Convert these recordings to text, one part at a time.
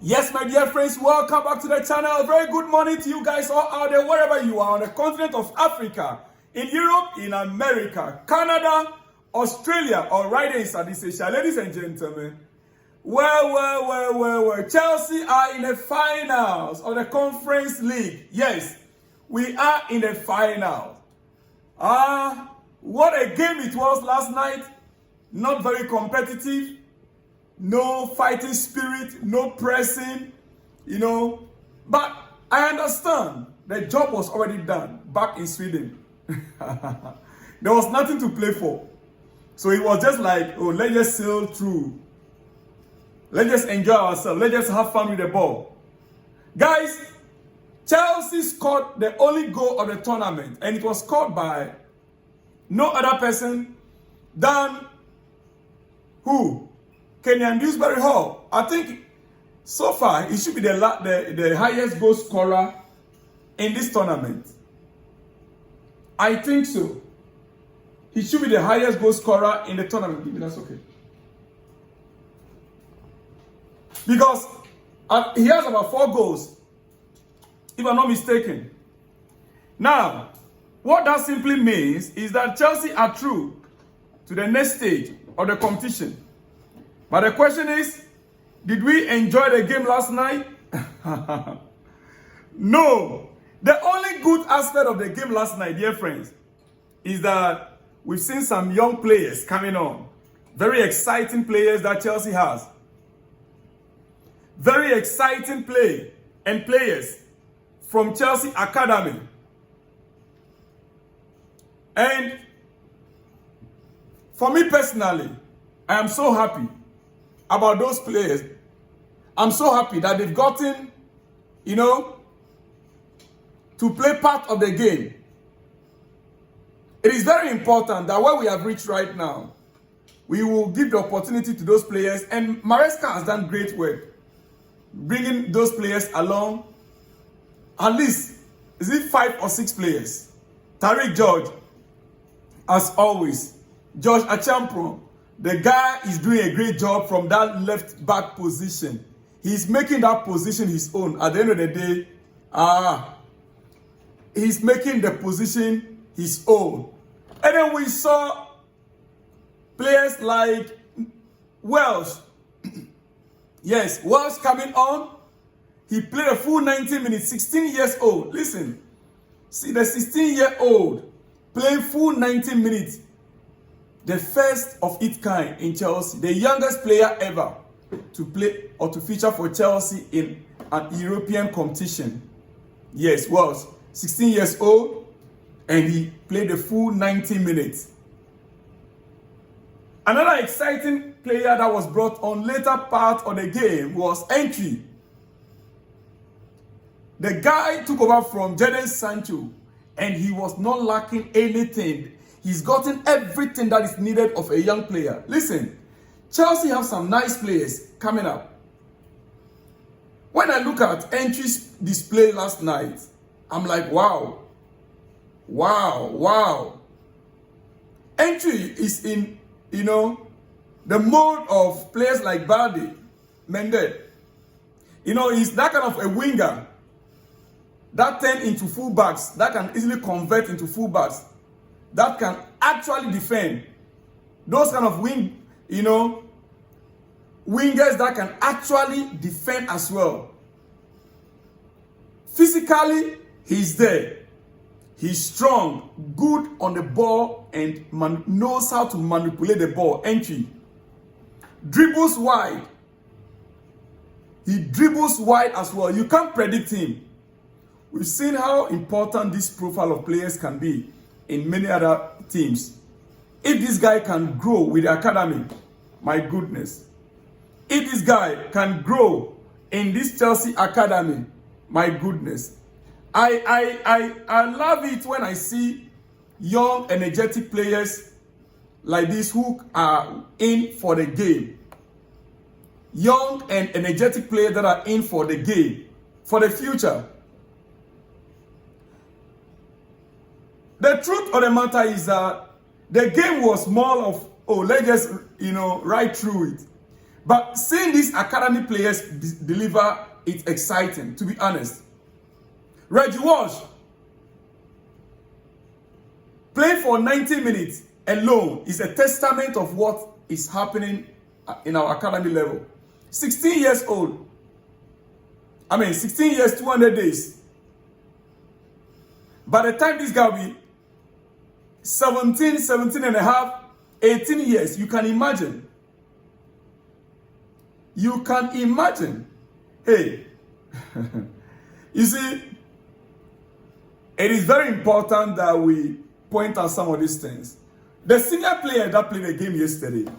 Yes, my dear friends, welcome back to the channel. Very good morning to you guys all out there, wherever you are on the continent of Africa, in Europe, in America, Canada, Australia, or right in Southeast Asia. Ladies and gentlemen, well. Chelsea are in the finals of the Conference League. Yes, we are in the finals. What a game it was last night. Not very competitive. No fighting spirit, no pressing, But I understand the job was already done back in Sweden. There was nothing to play for. So it was just like, let's just sail through. Let's just enjoy ourselves. Let's just have fun with the ball. Guys, Chelsea scored the only goal of the tournament, and it was scored by no other person than who? Kenyan Dewsbury Hall. I think so far he should be the highest goal scorer in this tournament. I think so. He should be the highest goal scorer in the tournament. Maybe that's okay. Because he has about 4 goals, if I'm not mistaken. Now, what that simply means is that Chelsea are through to the next stage of the competition. But the question is, did we enjoy the game last night? No. The only good aspect of the game last night, dear friends, is that we've seen some young players coming on. Very exciting players that Chelsea has. Very exciting play and players from Chelsea Academy. And for me personally, I am so happy about those players. I'm so happy that they've gotten, to play part of the game. It is very important that where we have reached right now, we will give the opportunity to those players. And Maresca has done great work bringing those players along. At least, is it 5 or 6 players? Tariq George, as always. George Achampron. The guy is doing a great job from that left back position. He's making that position his own. At the end of the day, he's making the position his own. And then we saw players like Welsh. Yes, Welsh coming on. He played a full 90 minutes, 16 years old. Listen, see the 16-year-old playing full 90 minutes. The first of its kind in Chelsea, the youngest player ever to play or to feature for Chelsea in an European competition. Yes, was 16 years old, and he played the full 90 minutes. Another exciting player that was brought on later part of the game was Entry. The guy took over from Jadon Sancho, and he was not lacking anything. He's gotten everything that is needed of a young player. Listen, Chelsea have some nice players coming up. When I look at Entry's display last night, I'm like, wow. Entry is in, the mode of players like Balde, Mendes. He's that kind of a winger that turn into fullbacks, that can easily convert into fullbacks, that can actually defend. Those kind of wingers that can actually defend as well. Physically, he's there. He's strong, good on the ball, and knows how to manipulate the ball. Entry. Dribbles wide. He dribbles wide as well. You can't predict him. We've seen how important this profile of players can be in many other teams. If this guy can grow with the academy, my goodness. If this guy can grow in this Chelsea academy, my goodness. I love it when I see young, energetic players like this who are in for the game. Young and energetic players that are in for the game, for the future. The truth of the matter is that the game was more of, let's just, ride through it. But seeing these academy players deliver, it's exciting, to be honest. Reggie Walsh, playing for 90 minutes alone is a testament of what is happening in our academy level. 16 years old. 16 years, 200 days. By the time this guy will be 17 and a half, 18 years, you can imagine. You can imagine. Hey, you see, it is very important that we point out some of these things. The senior player that played the game yesterday,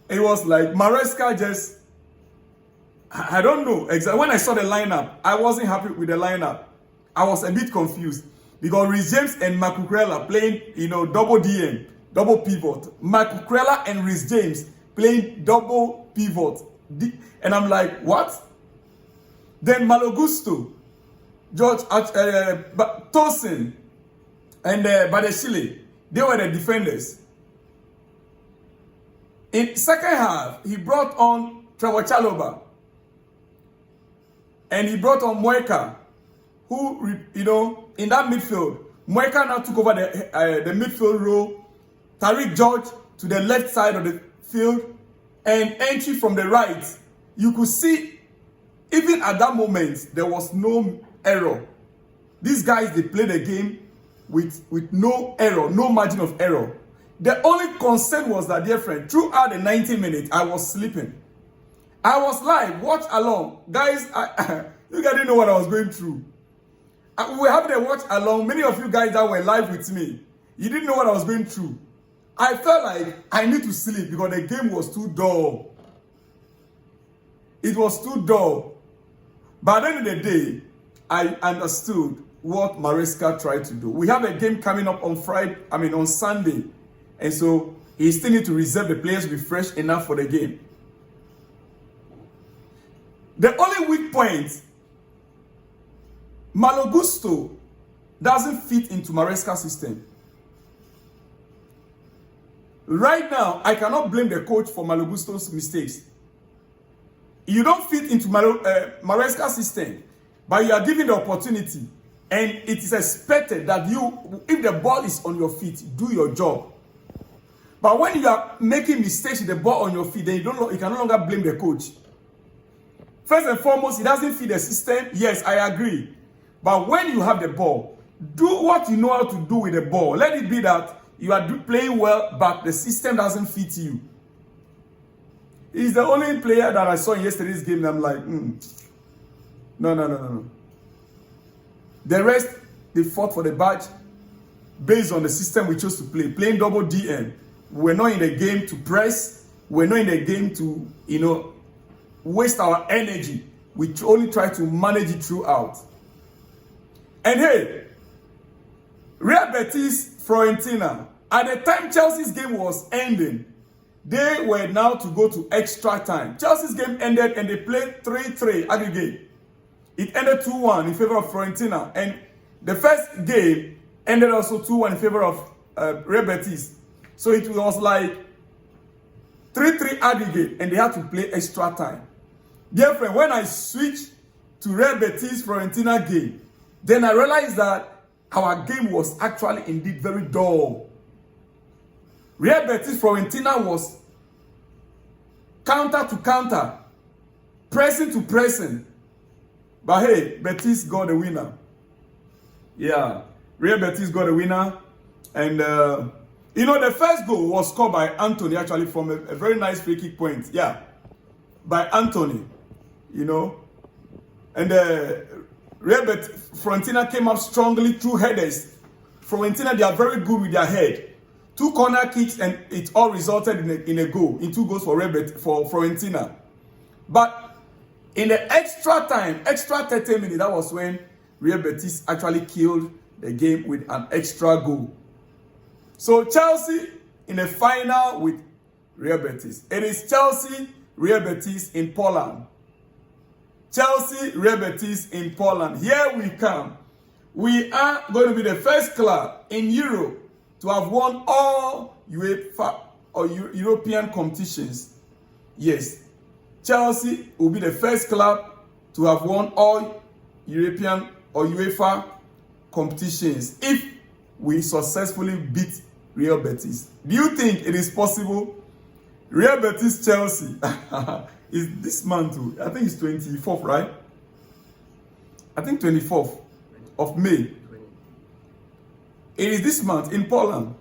it was like Maresca just, I don't know exactly. When I saw the lineup, I wasn't happy with the lineup. I was a bit confused because Rhys James and Mark Cucurella playing, double DM, double pivot. Mark Cucurella and Rhys James playing double pivot. And I'm like, what? Then Malo Gusto, George Tosin, and Badeshile, they were the defenders. In second half, he brought on Trevor Chalobah. And he brought on Mweka, who, in that midfield, Mweka now took over the midfield role. Tariq George to the left side of the field, and entry from the right. You could see, even at that moment, there was no error. These guys, they played the game with no error, no margin of error. The only concern was that, dear friend, throughout the 90 minutes, I was sleeping. I was live, watch along. Guys, you guys didn't know what I was going through. We were having a watch along. Many of you guys that were live with me, you didn't know what I was going through. I felt like I need to sleep because the game was too dull. It was too dull. But at the end of the day, I understood what Maresca tried to do. We have a game coming up on on Sunday. And so he still needs to reserve the players to be fresh enough for the game. The only weak point, Malo Gusto doesn't fit into Maresca's system. Right now, I cannot blame the coach for Malo Gusto's mistakes. You don't fit into Maresca's system, but you are given the opportunity, and it is expected that you, if the ball is on your feet, do your job. But when you are making mistakes with the ball on your feet, then you can no longer blame the coach. First and foremost, it doesn't fit the system. Yes, I agree. But when you have the ball, do what you know how to do with the ball. Let it be that you are playing well, but the system doesn't fit you. He's the only player that I saw in yesterday's game, and I'm like, no. The rest, they fought for the badge based on the system we chose to play. Playing double DM. We're not in the game to press. We're not in the game to, waste our energy. We only try to manage it throughout. And hey, Real Betis, Fiorentina, at the time Chelsea's game was ending, they were now to go to extra time. Chelsea's game ended and they played 3-3 aggregate. It ended 2-1 in favor of Fiorentina. And the first game ended also 2-1 in favor of Real Betis. So it was like 3-3 aggregate and they had to play extra time. Dear friend, when I switched to Real Betis Fiorentina game, then I realized that our game was actually indeed very dull. Real Betis Fiorentina was counter to counter, pressing to pressing. But hey, Betis got the winner. Yeah, Real Betis got the winner. And, the first goal was scored by Anthony, actually, from a very nice free kick point. Yeah, by Anthony, And Real Betis Fiorentina came up strongly through headers. Fiorentina, they are very good with their head. 2 corner kicks, and it all resulted in a goal, in 2 goals for Fiorentina. But in the extra time, extra 30 minutes, that was when Real Betis actually killed the game with an extra goal. So Chelsea in the final with Real Betis. It is Chelsea, Real Betis in Poland. Chelsea, Real Betis in Poland. Here we come. We are going to be the first club in Europe to have won all UEFA or European competitions. Yes. Chelsea will be the first club to have won all European or UEFA competitions if we successfully beat Real Betis. Do you think it is possible? Real Betis Chelsea is this month too. I think it's 24th, right? I think 24th of May. It is this month in Poland.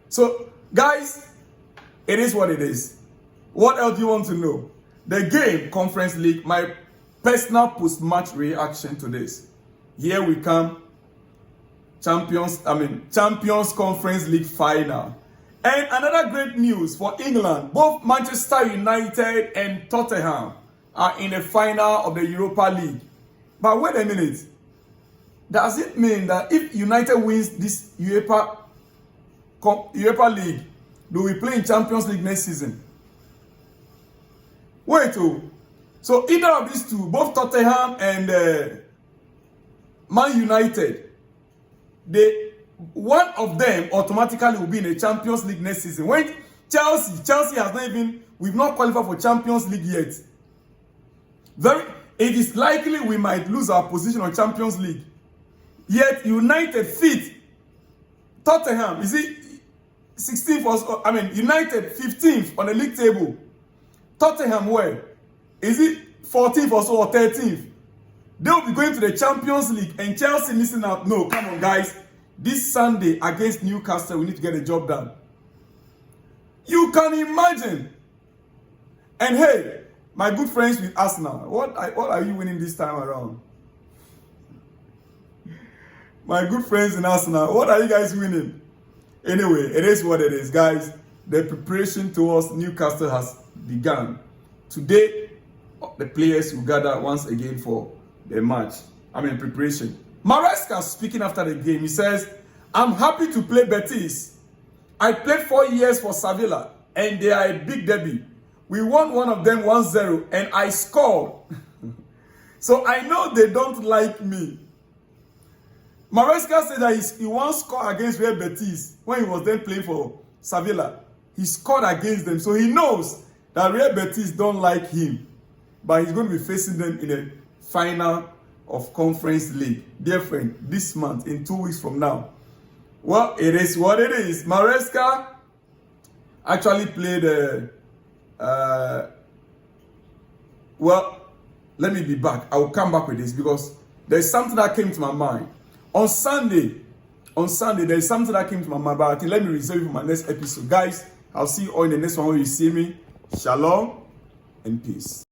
So, guys, it is what it is. What else do you want to know? The game, Conference League, my personal post-match reaction to this. Here we come. Champions Conference League final. And another great news for England. Both Manchester United and Tottenham are in the final of the Europa League. But wait a minute. Does it mean that if United wins this Europa League, they will play in Champions League next season? Wait, oh. So either of these two, both Tottenham and Man United, one of them automatically will be in the Champions League next season. When Chelsea has not even, we've not qualified for Champions League yet. It is likely we might lose our position on Champions League. Yet United fit Tottenham, is it 16th or United 15th on the league table. Tottenham where? Is it 14th or so or 13th? They will be going to the Champions League and Chelsea missing out. No, come on guys. This Sunday against Newcastle, we need to get the job done. You can imagine. And hey, my good friends with Arsenal, what are you winning this time around? My good friends in Arsenal, what are you guys winning? Anyway, it is what it is, guys. The preparation towards Newcastle has begun. Today, the players will gather once again for the match. Preparation. Maresca speaking after the game, he says, I'm happy to play Betis. I played 4 years for Sevilla, and they are a big derby. We won one of them 1-0, and I scored. So I know they don't like me. Maresca said that he once scored against Real Betis when he was then playing for Sevilla. He scored against them, so he knows that Real Betis don't like him. But he's going to be facing them in the final of Conference League. Dear friend, this month, in 2 weeks from now. Well, it is what it is. Maresca actually played well, let me be back. I will come back with this because there's something that came to my mind. On Sunday, there's something that came to my mind, but I think let me reserve it for my next episode. Guys, I'll see you all in the next one where you see me. Shalom and peace.